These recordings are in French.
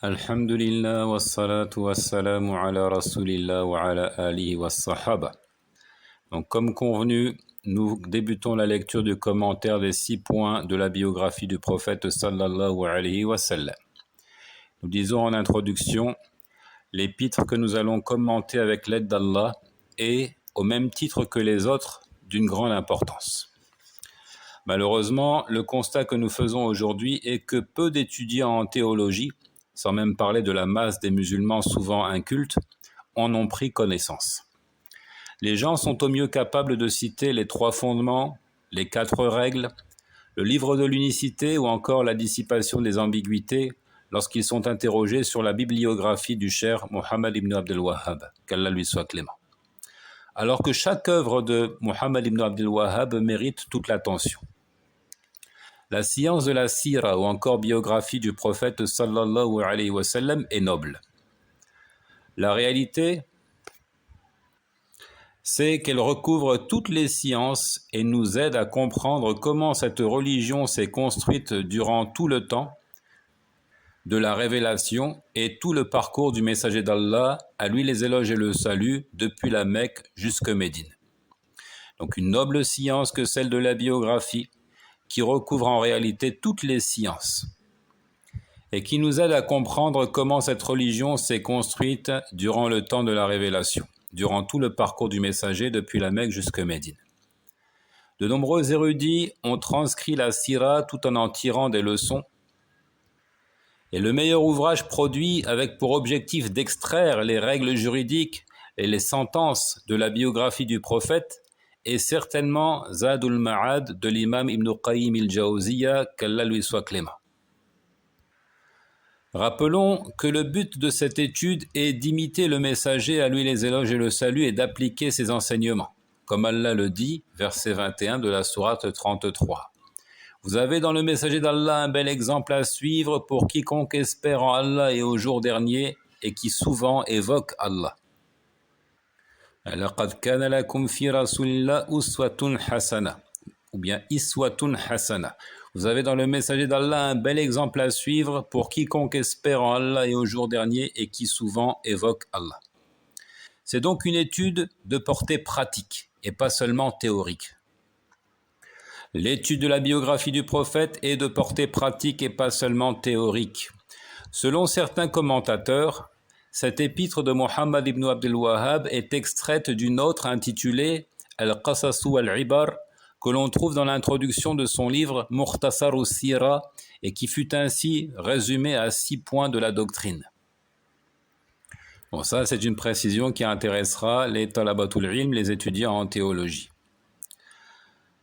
Alhamdulillah wassalatu wassalamu ala rasulillah wa ala alihi wassahaba. Donc comme convenu, nous débutons la lecture du commentaire des 6 points de la biographie du prophète sallallahu alayhi wa sallam. Nous disons en introduction, l'épître que nous allons commenter avec l'aide d'Allah est, au même titre que les autres, d'une grande importance. Malheureusement, le constat que nous faisons aujourd'hui est que peu d'étudiants en théologie, sans même parler de la masse des musulmans souvent incultes, en ont pris connaissance. Les gens sont au mieux capables de citer les 3 fondements, les 4 règles, le livre de l'unicité ou encore la dissipation des ambiguïtés lorsqu'ils sont interrogés sur la bibliographie du cher Muhammad ibn Abdel Wahhab, qu'Allah lui soit clément. Alors que chaque œuvre de Muhammad ibn Abdel Wahhab mérite toute l'attention. La science de la sira ou encore biographie du prophète sallallahu alayhi wa sallam est noble. La réalité, c'est qu'elle recouvre toutes les sciences et nous aide à comprendre comment cette religion s'est construite durant tout le temps de la révélation et tout le parcours du messager d'Allah, à lui les éloges et le salut, depuis la Mecque jusqu'à Médine. Donc une noble science que celle de la biographie, qui recouvre en réalité toutes les sciences et qui nous aide à comprendre comment cette religion s'est construite durant le temps de la révélation, durant tout le parcours du messager depuis la Mecque jusqu'à Médine. De nombreux érudits ont transcrit la sira tout en tirant des leçons, et le meilleur ouvrage produit avec pour objectif d'extraire les règles juridiques et les sentences de la biographie du prophète est certainement Zadul Ma'ad de l'imam Ibn Qayyim al-Jawziyya, qu'Allah lui soit clément. Rappelons que le but de cette étude est d'imiter le messager, à lui les éloges et le salut, et d'appliquer ses enseignements, comme Allah le dit, verset 21 de la sourate 33. Vous avez dans le messager d'Allah un bel exemple à suivre pour quiconque espère en Allah et au jour dernier et qui souvent évoque Allah. لَقَدْ كَانَ لَكُمْ فِي رَسُولِ اللَّهِ أُسْوَةٌ حَسَنَةٌ ou bien إِسْوَةٌ حَسَنَةٌ. Vous avez dans le messager d'Allah un bel exemple à suivre pour quiconque espère en Allah et au jour dernier et qui souvent évoque Allah. C'est donc une étude de portée pratique et pas seulement théorique. L'étude de la biographie du prophète est de portée pratique et pas seulement théorique. Selon certains commentateurs, cette épître de Muhammad ibn Abdel Wahhab est extraite d'une autre intitulée Al-Qasasu al-Ibar, que l'on trouve dans l'introduction de son livre Mukhtasar al-Sira et qui fut ainsi résumée à 6 points de la doctrine. Bon, ça c'est une précision qui intéressera les talabatul ilm, les étudiants en théologie.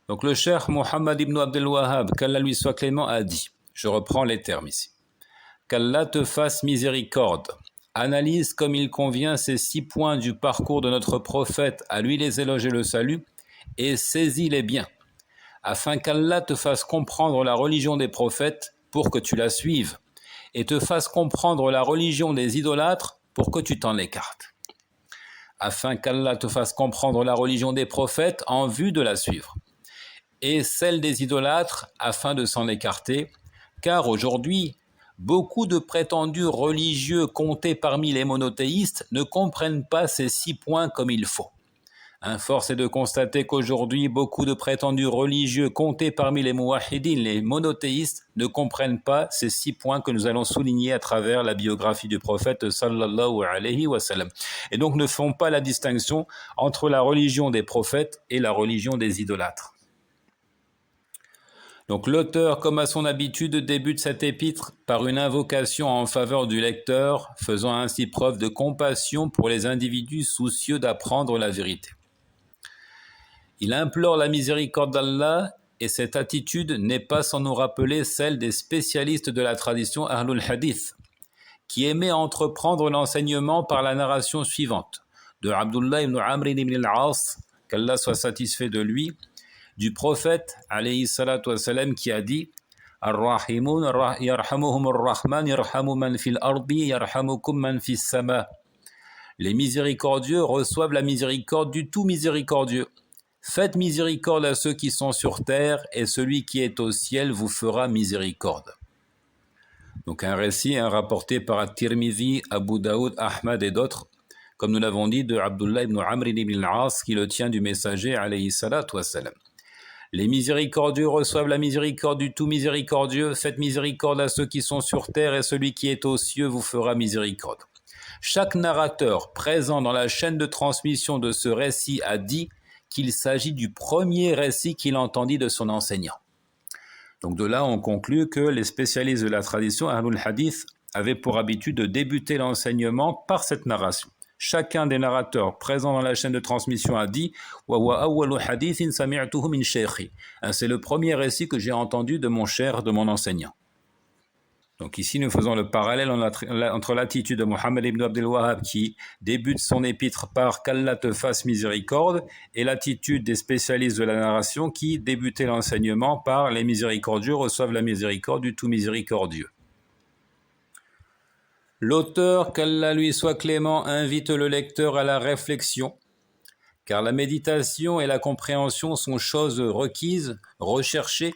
Donc le cheikh Muhammad ibn Abdel Wahhab, qu'Allah lui soit clément, a dit, je reprends les termes ici, qu'Allah te fasse miséricorde. Analyse comme il convient ces 6 points du parcours de notre prophète, à lui les éloges et le salut, et saisis-les bien, afin qu'Allah te fasse comprendre la religion des prophètes pour que tu la suives, et te fasse comprendre la religion des idolâtres pour que tu t'en écartes. Afin qu'Allah te fasse comprendre la religion des prophètes en vue de la suivre, et celle des idolâtres afin de s'en écarter, car aujourd'hui, beaucoup de prétendus religieux comptés parmi les monothéistes ne comprennent pas ces 6 points comme il faut. Force est de constater qu'aujourd'hui, beaucoup de prétendus religieux comptés parmi les muwahhidines, les monothéistes, ne comprennent pas ces 6 points que nous allons souligner à travers la biographie du prophète sallallahu alayhi wa sallam. Et donc ne font pas la distinction entre la religion des prophètes et la religion des idolâtres. Donc l'auteur, comme à son habitude, débute cet épître par une invocation en faveur du lecteur, faisant ainsi preuve de compassion pour les individus soucieux d'apprendre la vérité. Il implore la miséricorde d'Allah et cette attitude n'est pas sans nous rappeler celle des spécialistes de la tradition Ahlul Hadith, qui aimaient entreprendre l'enseignement par la narration suivante de Abdullah ibn Amr ibn al-As, qu'Allah soit satisfait de lui, du prophète alayhi salatu wassalam, qui a dit Ar-Rahimun yarhamuhum ar-Rahman yarhamu man fil ardi yarhamukum man fis sama. Les miséricordieux reçoivent la miséricorde du tout miséricordieux. Faites miséricorde à ceux qui sont sur terre et celui qui est au ciel vous fera miséricorde. Donc un récit rapporté par At-Tirmidhi, Abu Daoud, Ahmad et d'autres, comme nous l'avons dit, de Abdullah ibn Amr ibn al-As, qui le tient du messager, alayhi salatu wassalam. Les miséricordieux reçoivent la miséricorde du tout miséricordieux. Faites miséricorde à ceux qui sont sur terre et celui qui est aux cieux vous fera miséricorde. Chaque narrateur présent dans la chaîne de transmission de ce récit a dit qu'il s'agit du premier récit qu'il entendit de son enseignant. Donc de là, on conclut que les spécialistes de la tradition, Ahlul Hadith, avaient pour habitude de débuter l'enseignement par cette narration. Chacun des narrateurs présents dans la chaîne de transmission a dit « Wa awwalu hadithin sami'tuhu min shaykhi » C'est le premier récit que j'ai entendu de mon cher, de mon enseignant. Donc ici, nous faisons le parallèle entre l'attitude de Mohammed ibn Abdel Wahhab qui débute son épître par « Qu'Allah te fasse miséricorde » et l'attitude des spécialistes de la narration qui débutaient l'enseignement par « Les miséricordieux reçoivent la miséricorde du tout miséricordieux ». L'auteur, qu'Allah lui soit clément, invite le lecteur à la réflexion, car la méditation et la compréhension sont choses requises, recherchées,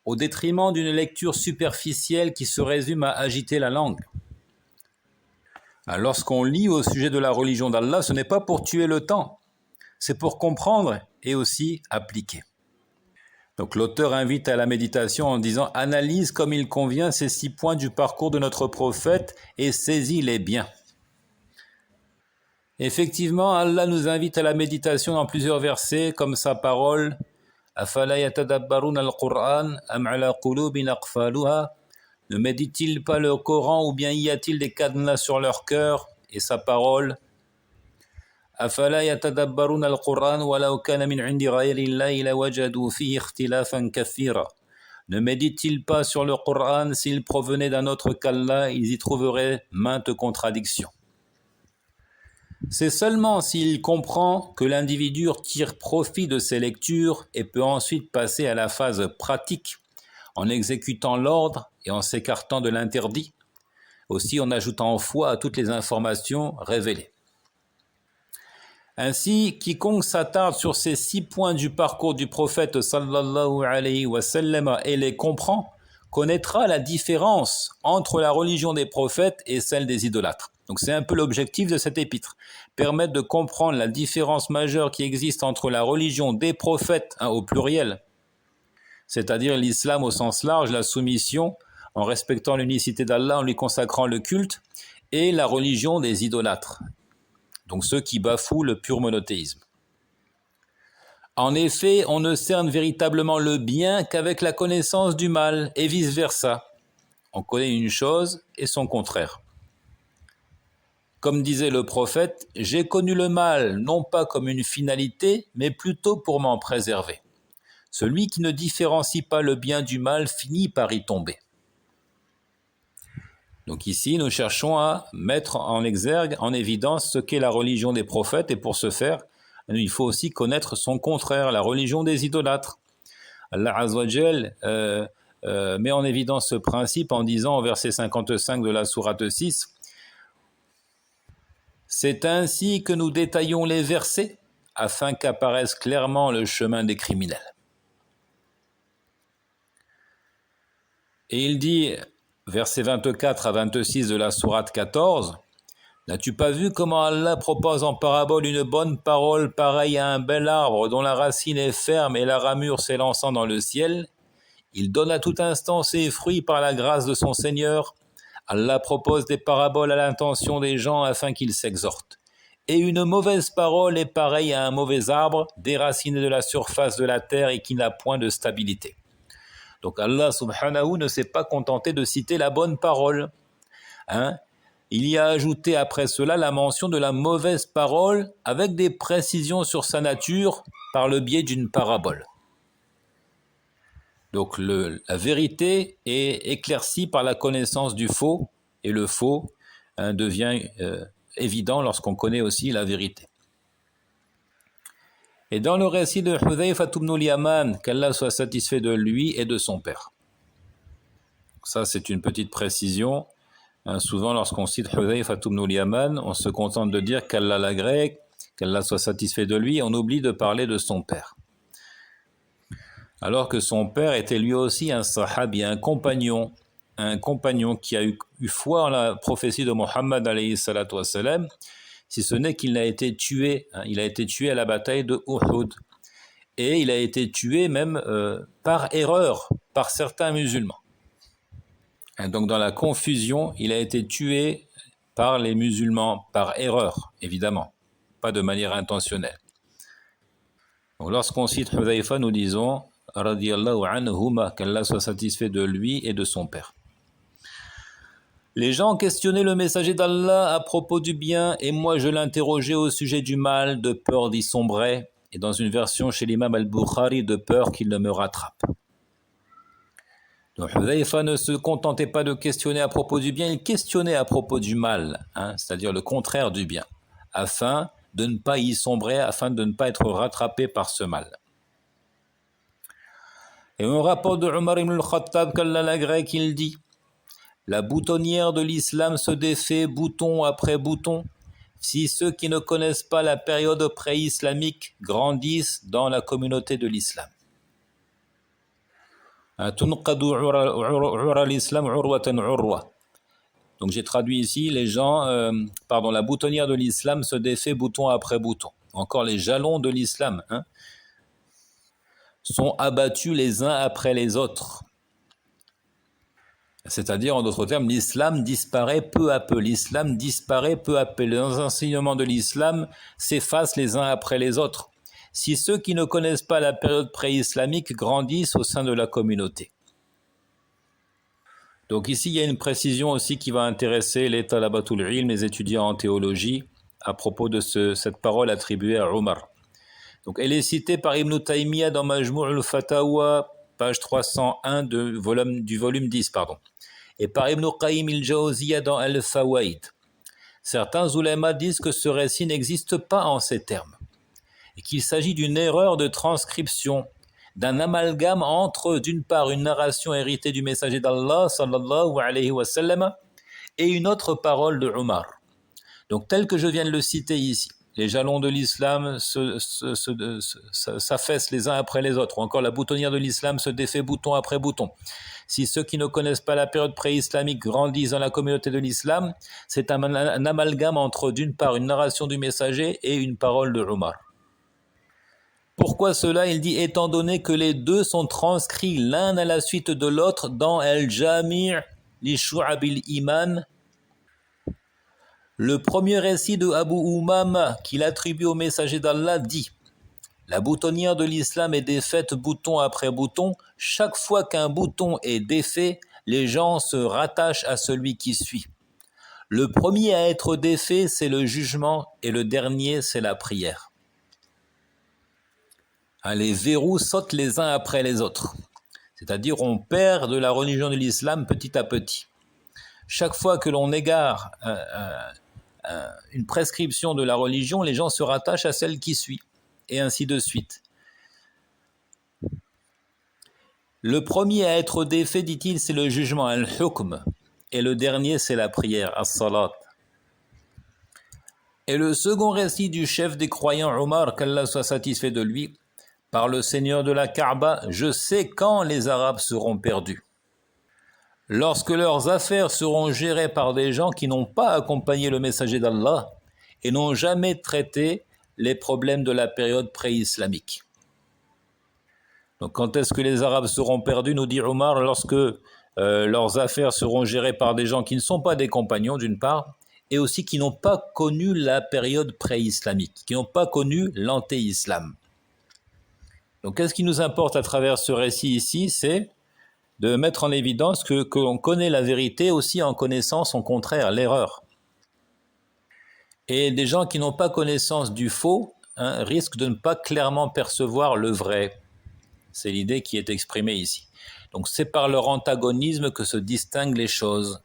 au détriment d'une lecture superficielle qui se résume à agiter la langue. Lorsqu'on lit au sujet de la religion d'Allah, ce n'est pas pour tuer le temps, c'est pour comprendre et aussi appliquer. Donc l'auteur invite à la méditation en disant « Analyse comme il convient ces 6 points du parcours de notre prophète et saisis-les bien ». Effectivement, Allah nous invite à la méditation dans plusieurs versets, comme sa parole « Afala yatadabbaruna al-Qur'an am ala qulubin aqfaluha » Ne médite-t-il pas le Coran ou bien y a-t-il des cadenas sur leur cœur? Et sa parole أفلا يتدبرون القرآن ولو كان من عند غير الله لوجدوا فيه اختلافا كثيرا. Ne médite-t-il pas sur le Coran? S'il provenait d'un autre qu'Allah, ils y trouveraient maintes contradictions. C'est seulement s'il comprend que l'individu tire profit de ses lectures et peut ensuite passer à la phase pratique en exécutant l'ordre et en s'écartant de l'interdit, aussi en ajoutant foi à toutes les informations révélées. Ainsi, quiconque s'attarde sur ces 6 points du parcours du prophète sallallahu alayhi wa sallam et les comprend, connaîtra la différence entre la religion des prophètes et celle des idolâtres. Donc c'est un peu l'objectif de cet épître, permettre de comprendre la différence majeure qui existe entre la religion des prophètes, au pluriel, c'est-à-dire l'islam au sens large, la soumission, en respectant l'unicité d'Allah, en lui consacrant le culte, et la religion des idolâtres. Donc ceux qui bafouent le pur monothéisme. En effet, on ne cerne véritablement le bien qu'avec la connaissance du mal, et vice-versa. On connaît une chose et son contraire. Comme disait le prophète, « J'ai connu le mal, non pas comme une finalité, mais plutôt pour m'en préserver. Celui qui ne différencie pas le bien du mal finit par y tomber. » Donc ici, nous cherchons à mettre en exergue, en évidence ce qu'est la religion des prophètes, et pour ce faire, il faut aussi connaître son contraire, la religion des idolâtres. Allah Azza wa Jal met en évidence ce principe en disant au verset 55 de la sourate 6, « C'est ainsi que nous détaillons les versets, afin qu'apparaisse clairement le chemin des criminels. » Et il dit, versets 24 à 26 de la sourate 14, « N'as-tu pas vu comment Allah propose en parabole une bonne parole pareille à un bel arbre dont la racine est ferme et la ramure s'élançant dans le ciel? Il donne à tout instant ses fruits par la grâce de son Seigneur. Allah propose des paraboles à l'intention des gens afin qu'ils s'exhortent. Et une mauvaise parole est pareille à un mauvais arbre déraciné de la surface de la terre et qui n'a point de stabilité. » Donc Allah subhanahu ne s'est pas contenté de citer la bonne parole. Il y a ajouté après cela la mention de la mauvaise parole avec des précisions sur sa nature par le biais d'une parabole. Donc la vérité est éclaircie par la connaissance du faux et le faux devient évident lorsqu'on connaît aussi la vérité. Et dans le récit de Hudhayfa ibn al-Yaman, qu'Allah soit satisfait de lui et de son père. Ça, c'est une petite précision. Souvent, lorsqu'on cite Hudhayfa ibn al-Yaman, on se contente de dire qu'Allah l'agrée, qu'Allah soit satisfait de lui, et on oublie de parler de son père. Alors que son père était lui aussi un sahabi, un compagnon un compagnon qui a eu foi en la prophétie de Mohammed alayhi salatu wassalam, si ce n'est qu'il a été tué. Il a été tué à la bataille de Uhud. Et il a été tué même par erreur par certains musulmans. Et donc dans la confusion, il a été tué par les musulmans par erreur, évidemment, pas de manière intentionnelle. Donc, lorsqu'on cite Hudhayfa, nous disons radiyallahu anhuma, qu'Allah soit satisfait de lui et de son père. Les gens questionnaient le messager d'Allah à propos du bien et moi je l'interrogeais au sujet du mal de peur d'y sombrer et dans une version chez l'imam al-Bukhari de peur qu'il ne me rattrape. Donc Hudhayfa ne se contentait pas de questionner à propos du bien, il questionnait à propos du mal, c'est-à-dire le contraire du bien, afin de ne pas y sombrer, afin de ne pas être rattrapé par ce mal. Et un rapport de Omar ibn al-Khattab, qu'Allah l'agrée, qu'il dit: la boutonnière de l'islam se défait bouton après bouton si ceux qui ne connaissent pas la période pré-islamique grandissent dans la communauté de l'islam. Donc j'ai traduit ici, la boutonnière de l'islam se défait bouton après bouton. Encore les jalons de l'islam sont abattus les uns après les autres. C'est-à-dire, en d'autres termes, l'islam disparaît peu à peu. L'islam disparaît peu à peu. Les enseignements de l'islam s'effacent les uns après les autres. Si ceux qui ne connaissent pas la période pré-islamique grandissent au sein de la communauté. Donc ici, il y a une précision aussi qui va intéresser les talabatul ilm, les étudiants en théologie, à propos de cette parole attribuée à Omar. Donc elle est citée par Ibn Taymiyyah dans Majmou' al-Fatawa, page 301 du volume 10, et par Ibn Qayyim al-Jawziyya dans Al-Fawaid. Certains oulémas disent que ce récit n'existe pas en ces termes, et qu'il s'agit d'une erreur de transcription, d'un amalgame entre, d'une part, une narration héritée du messager d'Allah, sallallahu alayhi wa sallam, et une autre parole de Omar. Donc, tel que je viens de le citer ici, les jalons de l'islam s'affaissent les uns après les autres, ou encore la boutonnière de l'islam se défait bouton après bouton. Si ceux qui ne connaissent pas la période pré-islamique grandissent dans la communauté de l'islam, c'est un amalgame entre, d'une part, une narration du messager et une parole de Omar. Pourquoi cela? Il dit, étant donné que les deux sont transcrits l'un à la suite de l'autre dans Al-Jami' li Shu'abil Iman. Le premier récit de Abu Umama qu'il attribue au messager d'Allah dit: la boutonnière de l'islam est défaite bouton après bouton. Chaque fois qu'un bouton est défait, les gens se rattachent à celui qui suit. Le premier à être défait, c'est le jugement, et le dernier, c'est la prière. Les verrous sautent les uns après les autres. C'est-à-dire, on perd de la religion de l'islam petit à petit. Chaque fois que l'on égare une prescription de la religion, les gens se rattachent à celle qui suit, et ainsi de suite. Le premier à être défait, dit-il, c'est le jugement, al-hukm, et le dernier, c'est la prière, as-salat. Et le second récit du chef des croyants, Omar, qu'Allah soit satisfait de lui, par le Seigneur de la Kaaba, je sais quand les Arabes seront perdus. Lorsque leurs affaires seront gérées par des gens qui n'ont pas accompagné le messager d'Allah et n'ont jamais traité les problèmes de la période pré-islamique. Donc quand est-ce que les Arabes seront perdus, nous dit Omar, lorsque leurs affaires seront gérées par des gens qui ne sont pas des compagnons d'une part, et aussi qui n'ont pas connu la période pré-islamique, qui n'ont pas connu l'anté-islam. Donc qu'est-ce qui nous importe à travers ce récit ici? C'est de mettre en évidence que l'on connaît la vérité aussi en connaissant son contraire, l'erreur. Et des gens qui n'ont pas connaissance du faux risquent de ne pas clairement percevoir le vrai. C'est l'idée qui est exprimée ici. Donc c'est par leur antagonisme que se distinguent les choses.